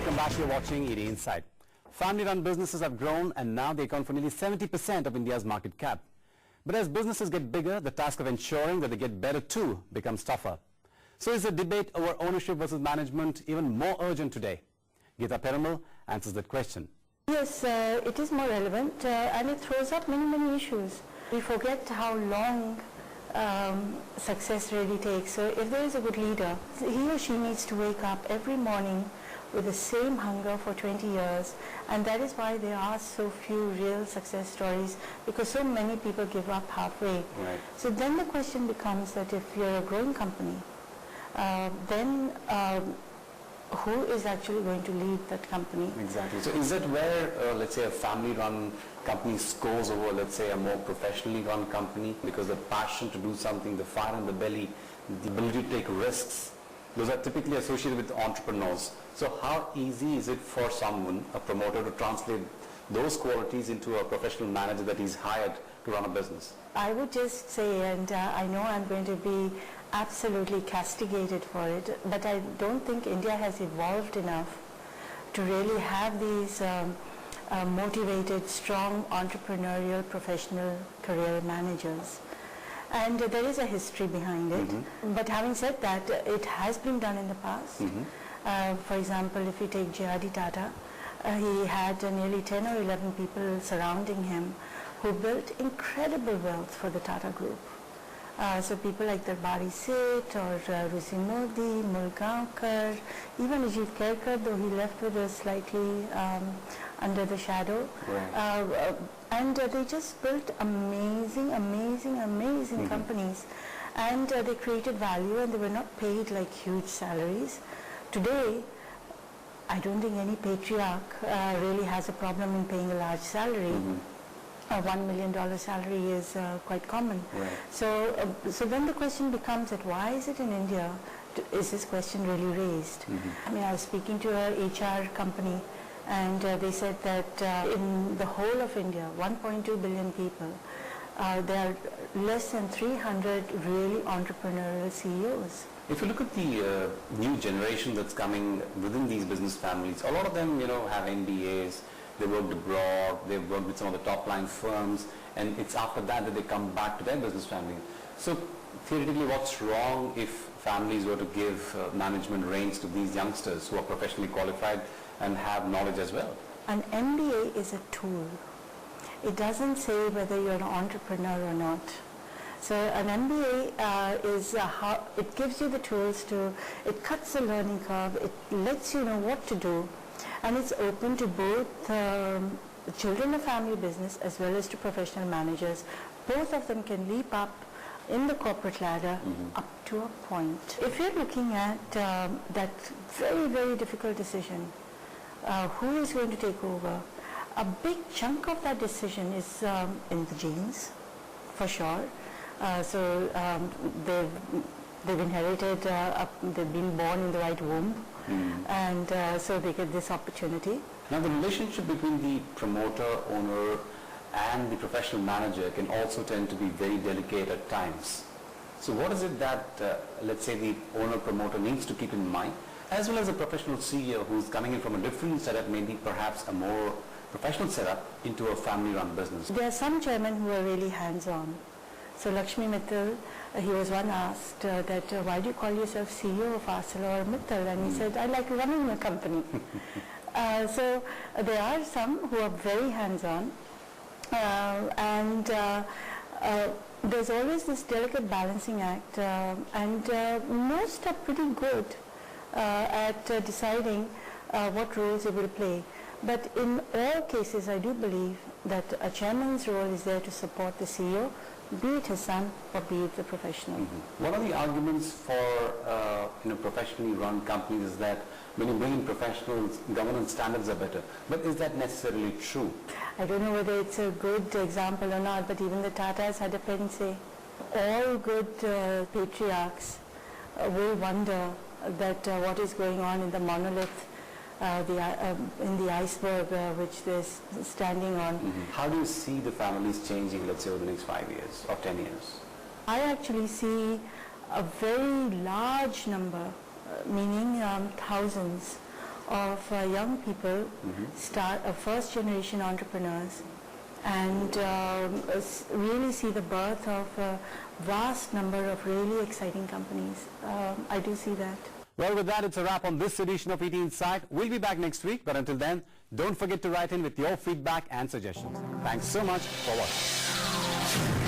Welcome back. You're watching ED Insight. Family-run businesses have grown and now they account for nearly 70% of India's market cap. But as businesses get bigger, the task of ensuring that they get better too becomes tougher. So is the debate over ownership versus management even more urgent today? Geeta Perumal answers that question. Yes, it is more relevant and it throws up many issues. We forget how long success really takes. So if there is a good leader, he or she needs to wake up every morning with the same hunger for 20 years, and that is why there are so few real success stories, because so many people give up halfway. Right. So then the question becomes that if you're a growing company, then who is actually going to lead that company? Exactly. So is that where, let's say, a family-run company scores over, let's say, a more professionally run company? Because the passion to do something, the fire in the belly, the ability to take risks, those are typically associated with entrepreneurs. So how easy is it for someone, a promoter, to translate those qualities into a professional manager that he's hired to run a business? I would just say, and I know I'm going to be absolutely castigated for it, but I don't think India has evolved enough to really have these motivated, strong, entrepreneurial, professional career managers. And there is a history behind it. Mm-hmm. But having said that, it has been done in the past. Mm-hmm. For example, if you take J.R.D. Tata, he had nearly 10 or 11 people surrounding him who built incredible wealth for the Tata Group. So people like Darbari Seth or Rusi Modi, Mulgaonkar, even Ajit Kerkar, though he left with us slightly under the shadow. Right. And they just built amazing mm-hmm. companies. And they created value and they were not paid like huge salaries. Today, I don't think any patriarch really has a problem in paying a large salary. Mm-hmm. A $1 million salary is quite common. Right. So then the question becomes that why is it in India, is this question really raised? Mm-hmm. I mean, I was speaking to a HR company and they said that in the whole of India, 1.2 billion people, there are less than 300 really entrepreneurial CEOs. If you look at the new generation that's coming within these business families, a lot of them, have MBAs. They worked abroad, they've worked with some of the top line firms, and it's after that that they come back to their business family. So theoretically, what's wrong if families were to give management reins to these youngsters who are professionally qualified and have knowledge as well? An MBA is a tool. It doesn't say whether you're an entrepreneur or not. So an MBA is how it gives you the tools it cuts the learning curve, it lets you know what to do. And it's open to both children of family business as well as to professional managers. Both of them can leap up in the corporate ladder mm-hmm. up to a point. If you're looking at that very difficult decision, who is going to take over? A big chunk of that decision is in the genes, for sure. They've inherited, they've been born in the right womb. Mm. And so they get this opportunity. Now the relationship between the promoter, owner and the professional manager can also tend to be very delicate at times. So what is it that, let's say, the owner promoter needs to keep in mind, as well as a professional CEO who's coming in from a different setup, maybe perhaps a more professional setup, into a family-run business? There are some chairmen who are really hands-on. So Lakshmi Mittal, he was one asked that why do you call yourself CEO of ArcelorMittal? And he said, I like running a company. So there are some who are very hands-on and there's always this delicate balancing act and most are pretty good at deciding what roles they will play. But in all cases, I do believe that a chairman's role is there to support the CEO, be it his son or be it the professional. Mm-hmm. One of the arguments for professionally run companies is that when you bring in professionals, governance standards are better. But is that necessarily true? I don't know whether it's a good example or not, but even the Tatas had a pen say. All good patriarchs will wonder that what is going on in the monolith, in the iceberg which they're standing on. Mm-hmm. How do you see the families changing, let's say, over the next 5 years or 10 years? I actually see a very large number, meaning thousands, of young people, first generation entrepreneurs, and really see the birth of a vast number of really exciting companies. I do see that. Well, with that, it's a wrap on this edition of ET Insight. We'll be back next week, but until then, don't forget to write in with your feedback and suggestions. Thanks so much for watching.